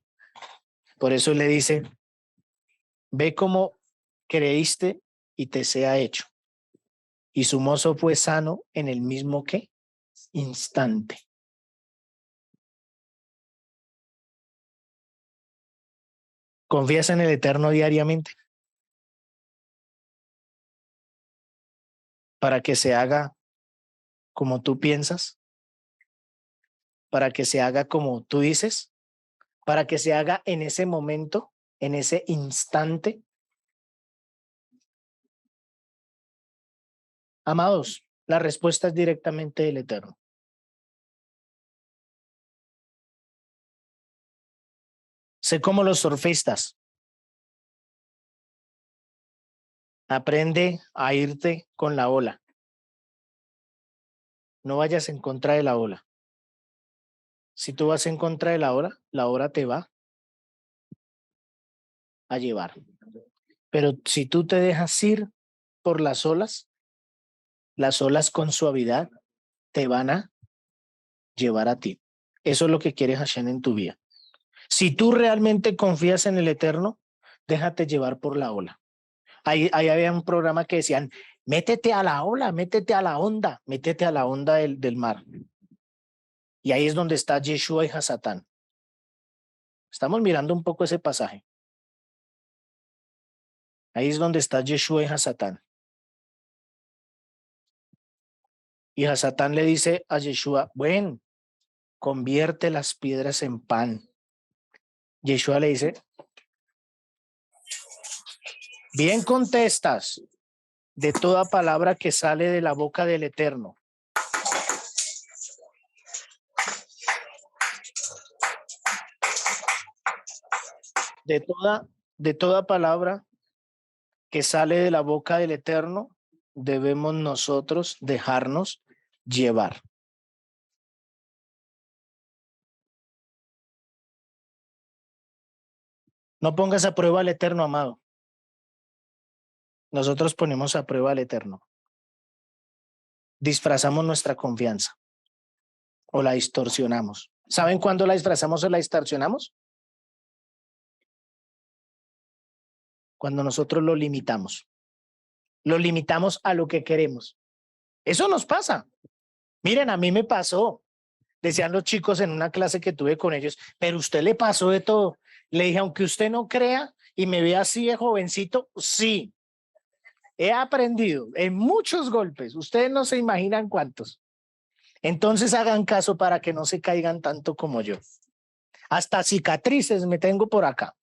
Por eso le dice, ve cómo creíste y te sea hecho. Y su mozo fue sano en el mismo instante. ¿Confías en el Eterno diariamente? Para que se haga como tú piensas, para que se haga como tú dices, para que se haga en ese momento, en ese instante. Amados, la respuesta es directamente del Eterno. Sé como los surfistas. Aprende a irte con la ola. No vayas en contra de la ola. Si tú vas en contra de la ola te va a llevar. Pero si tú te dejas ir por las olas con suavidad te van a llevar a ti. Eso es lo que quiere Hashem en tu vida. Si tú realmente confías en el Eterno, déjate llevar por la ola. Ahí había un programa que decían, métete a la ola, métete a la onda, métete a la onda del mar. Y ahí es donde está Yeshua y Hasatán. Estamos mirando un poco ese pasaje. Ahí es donde está Yeshua y Hasatán. Y Hasatán le dice a Yeshua, bueno, convierte las piedras en pan. Yeshua le dice, bien contestas de toda palabra que sale de la boca del Eterno. De toda palabra que sale de la boca del Eterno, debemos nosotros dejarnos llevar. No pongas a prueba al Eterno, amado. Nosotros ponemos a prueba al Eterno. Disfrazamos nuestra confianza o la distorsionamos. ¿Saben cuándo la disfrazamos o la distorsionamos? Cuando nosotros lo limitamos. Lo limitamos a lo que queremos. Eso nos pasa. Miren, a mí me pasó. Decían los chicos en una clase que tuve con ellos, pero usted le pasó de todo. Le dije, aunque usted no crea y me vea así de jovencito, sí. He aprendido en muchos golpes. Ustedes no se imaginan cuántos. Entonces hagan caso para que no se caigan tanto como yo. Hasta cicatrices me tengo por acá.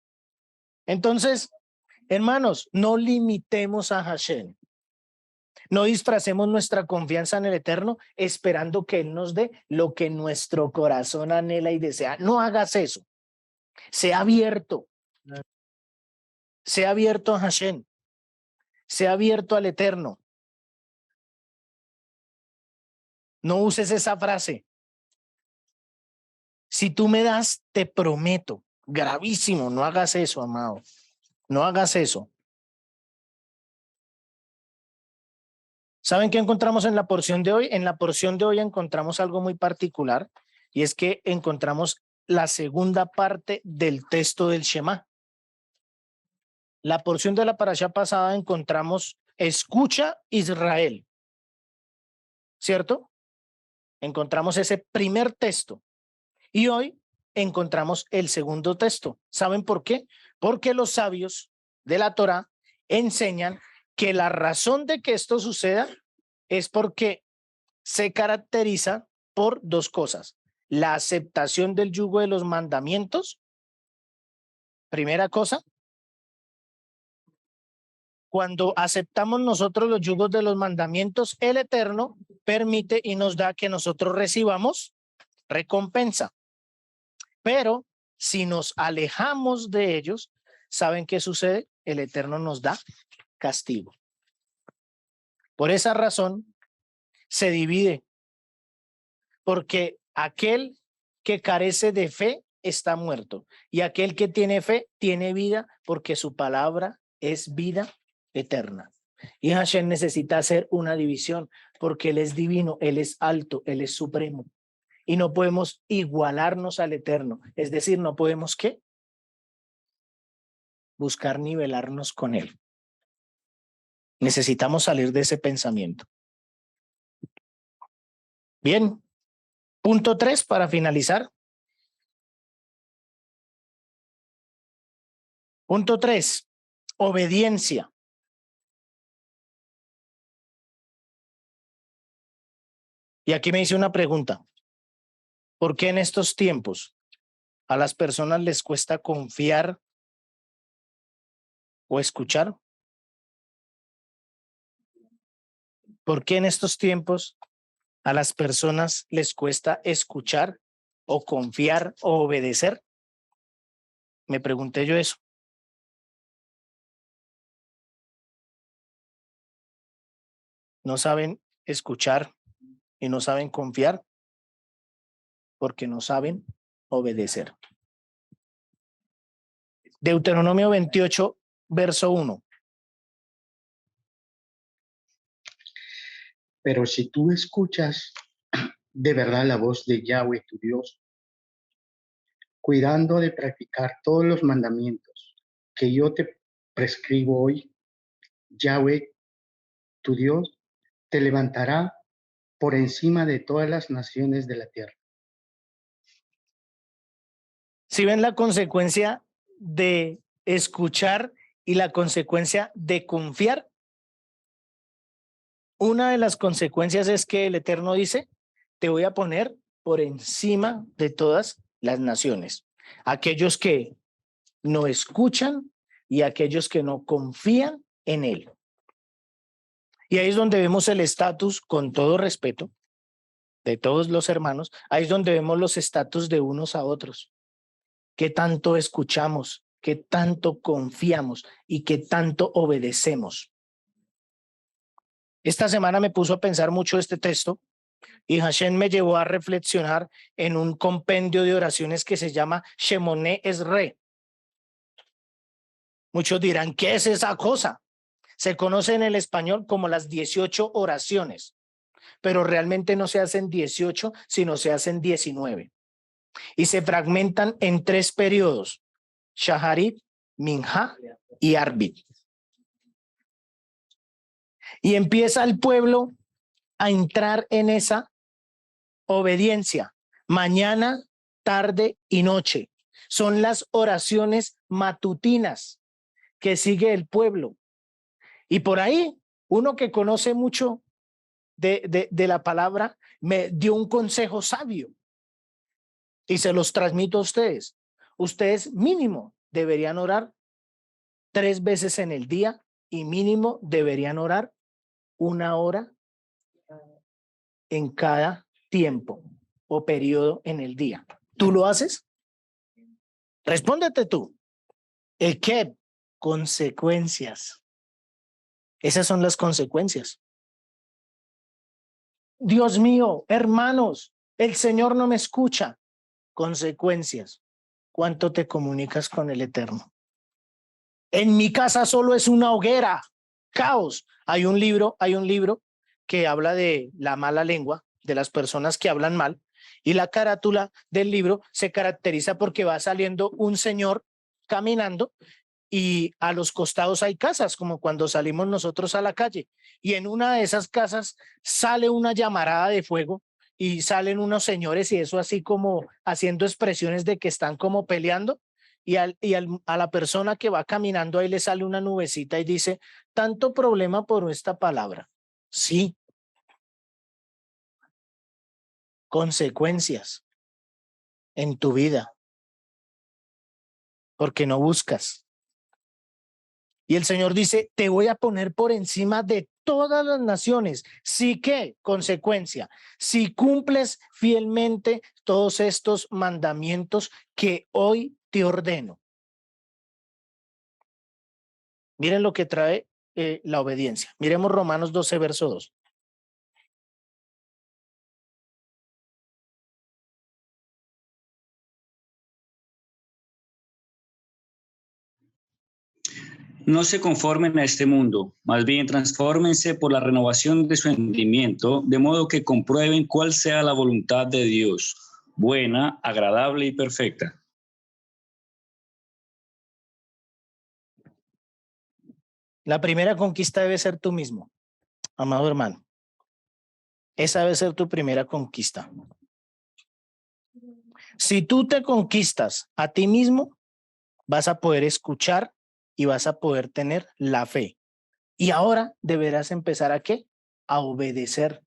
Entonces, hermanos, no limitemos a Hashem. No disfracemos nuestra confianza en el Eterno esperando que Él nos dé lo que nuestro corazón anhela y desea. No hagas eso. Sea abierto. Sea abierto a Hashem. Sea abierto al Eterno. No uses esa frase. Si tú me das, te prometo. Gravísimo. No hagas eso, amado. No hagas eso. ¿Saben qué encontramos en la porción de hoy? En la porción de hoy encontramos algo muy particular y es que encontramos la segunda parte del texto del Shema. La porción de la parashá pasada encontramos escucha Israel, ¿cierto? Encontramos ese primer texto y hoy encontramos el segundo texto. ¿Saben por qué? Porque los sabios de la Torá enseñan que la razón de que esto suceda es porque se caracteriza por dos cosas. La aceptación del yugo de los mandamientos. Primera cosa, cuando aceptamos nosotros los yugos de los mandamientos, el Eterno permite y nos da que nosotros recibamos recompensa. Pero si nos alejamos de ellos, ¿saben qué sucede? El Eterno nos da castigo. Por esa razón, se divide, porque aquel que carece de fe está muerto y aquel que tiene fe tiene vida porque su palabra es vida eterna. Y Hashem necesita hacer una división porque Él es divino, Él es alto, Él es supremo y no podemos igualarnos al Eterno, es decir, no podemos ¿qué? Buscar nivelarnos con Él. Necesitamos salir de ese pensamiento. Bien, punto 3 para finalizar. Punto 3, obediencia. Y aquí me hice una pregunta. ¿Por qué en estos tiempos a las personas les cuesta confiar o escuchar? ¿Por qué en estos tiempos a las personas les cuesta escuchar o confiar o obedecer? Me pregunté yo eso. No saben escuchar y no saben confiar porque no saben obedecer. Deuteronomio 28, verso 1. Pero si tú escuchas de verdad la voz de Yahweh, tu Dios, cuidando de practicar todos los mandamientos que yo te prescribo hoy, Yahweh, tu Dios, te levantará por encima de todas las naciones de la tierra. Si ven la consecuencia de escuchar y la consecuencia de confiar, una de las consecuencias es que el Eterno dice, te voy a poner por encima de todas las naciones. Aquellos que no escuchan y aquellos que no confían en Él. Y ahí es donde vemos el estatus, con todo respeto, de todos los hermanos. Ahí es donde vemos los estatus de unos a otros. Qué tanto escuchamos, qué tanto confiamos y qué tanto obedecemos. Esta semana me puso a pensar mucho este texto y Hashem me llevó a reflexionar en un compendio de oraciones que se llama Shemoneh Esrei. Muchos dirán, ¿qué es esa cosa? Se conoce en el español como las 18 oraciones, pero realmente no se hacen 18, sino se hacen 19. Y se fragmentan en 3 periodos: Shaharit, Minha y Arbit. Y empieza el pueblo a entrar en esa obediencia, mañana, tarde y noche. Son las oraciones matutinas que sigue el pueblo. Y por ahí, uno que conoce mucho de la palabra me dio un consejo sabio y se los transmito a ustedes. Ustedes mínimo deberían orar 3 veces en el día y mínimo deberían orar 1 hora en cada tiempo o periodo en el día. ¿Tú lo haces? Respóndete tú. ¿Qué? Consecuencias. Esas son las consecuencias. Dios mío, hermanos, el Señor no me escucha. Consecuencias. ¿Cuánto te comunicas con el Eterno? En mi casa solo es una hoguera. Caos. Hay un libro que habla de la mala lengua, de las personas que hablan mal, y la carátula del libro se caracteriza porque va saliendo un señor caminando y a los costados hay casas, como cuando salimos nosotros a la calle, y en una de esas casas sale una llamarada de fuego y salen unos señores y eso así como haciendo expresiones de que están como peleando, y a la persona que va caminando ahí le sale una nubecita y dice, tanto problema por esta palabra. Sí. Consecuencias en tu vida porque no buscas. Y el Señor dice, te voy a poner por encima de todas las naciones. Sí que, consecuencia, si cumples fielmente todos estos mandamientos que hoy te ordeno. Miren lo que trae la obediencia. Miremos Romanos 12, verso 2. No se conformen a este mundo, más bien transfórmense por la renovación de su entendimiento, de modo que comprueben cuál sea la voluntad de Dios, buena, agradable y perfecta. La primera conquista debe ser tú mismo, amado hermano. Esa debe ser tu primera conquista. Si tú te conquistas a ti mismo, vas a poder escuchar y vas a poder tener la fe. Y ahora deberás empezar ¿a qué? A obedecer.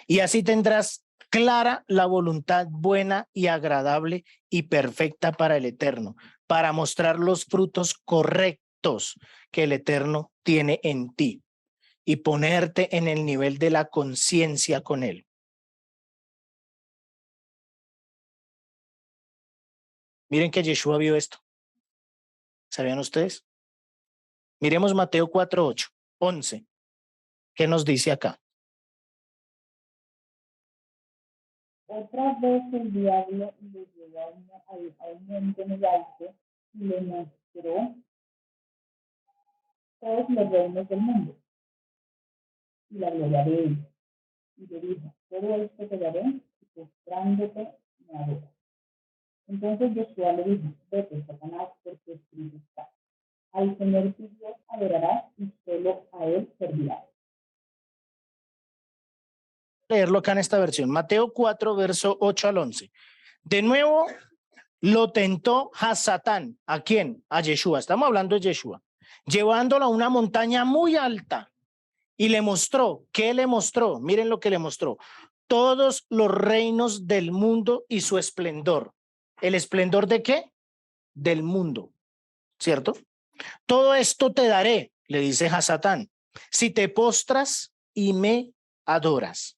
Y así tendrás clara la voluntad buena y agradable y perfecta para el Eterno, para mostrar los frutos correctos que el Eterno tiene en ti y ponerte en el nivel de la conciencia con Él. Miren que Yeshua vio esto. ¿Sabían ustedes? Miremos Mateo 4:8, 11. ¿Qué nos dice acá? Otra vez el diablo le llevó a un monte muy alto y le mostró todos los reinos del mundo y la gloria de ellos. Y le dijo, todo esto te daré y postrándote me adoras. Entonces Yeshua le dijo, vete, Satanás, porque escrito está, al Señor tu Dios adorarás y solo a Él servirás. Leerlo acá en esta versión, Mateo 4, verso 8 al 11. De nuevo lo tentó a Satán. ¿A quién? A Yeshua. Estamos hablando de Yeshua. Llevándolo a una montaña muy alta y le mostró. ¿Qué le mostró? Miren lo que le mostró. Todos los reinos del mundo y su esplendor. ¿El esplendor de qué? Del mundo, ¿cierto? Todo esto te daré, le dice a Satán, si te postras y me adoras.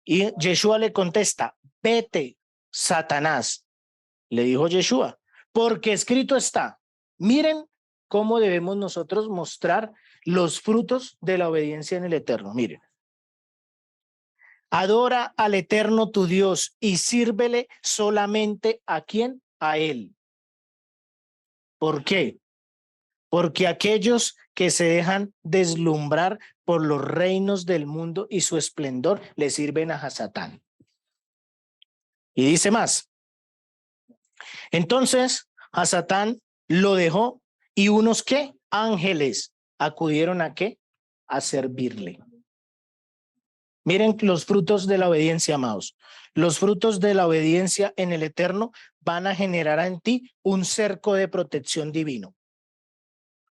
Y Yeshua le contesta, vete, Satanás, le dijo Yeshua, porque escrito está. Miren cómo debemos nosotros mostrar los frutos de la obediencia en el Eterno. Miren. Adora al Eterno tu Dios y sírvele solamente ¿a quién? A Él. ¿Por qué? porque aquellos que se dejan deslumbrar por los reinos del mundo y su esplendor le sirven a Hasatán. Y dice más. Entonces, Hasatán lo dejó y unos ¿qué? Ángeles acudieron ¿a qué? A servirle. Miren los frutos de la obediencia, amados. Los frutos de la obediencia en el Eterno van a generar en ti un cerco de protección divino.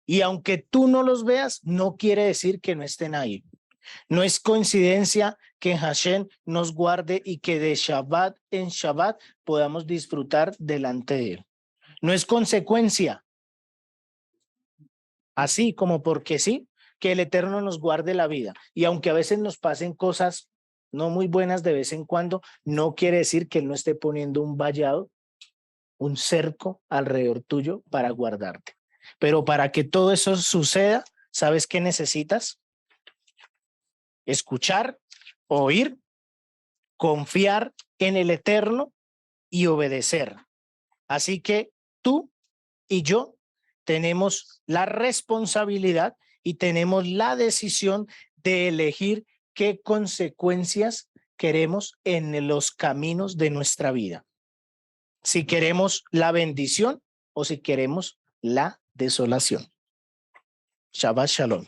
Y aunque tú no los veas, no quiere decir que no estén ahí. No es coincidencia que Hashem nos guarde y que de Shabbat en Shabbat podamos disfrutar delante de él. No es consecuencia, así como porque sí, que el Eterno nos guarde la vida. Y aunque a veces nos pasen cosas no muy buenas de vez en cuando, no quiere decir que él no esté poniendo un vallado, un cerco alrededor tuyo para guardarte. Pero para que todo eso suceda, ¿sabes qué necesitas? Escuchar, oír, confiar en el Eterno y obedecer. Así que tú y yo tenemos la responsabilidad y tenemos la decisión de elegir qué consecuencias queremos en los caminos de nuestra vida. Si queremos la bendición o si queremos la desolación. Shabbat Shalom.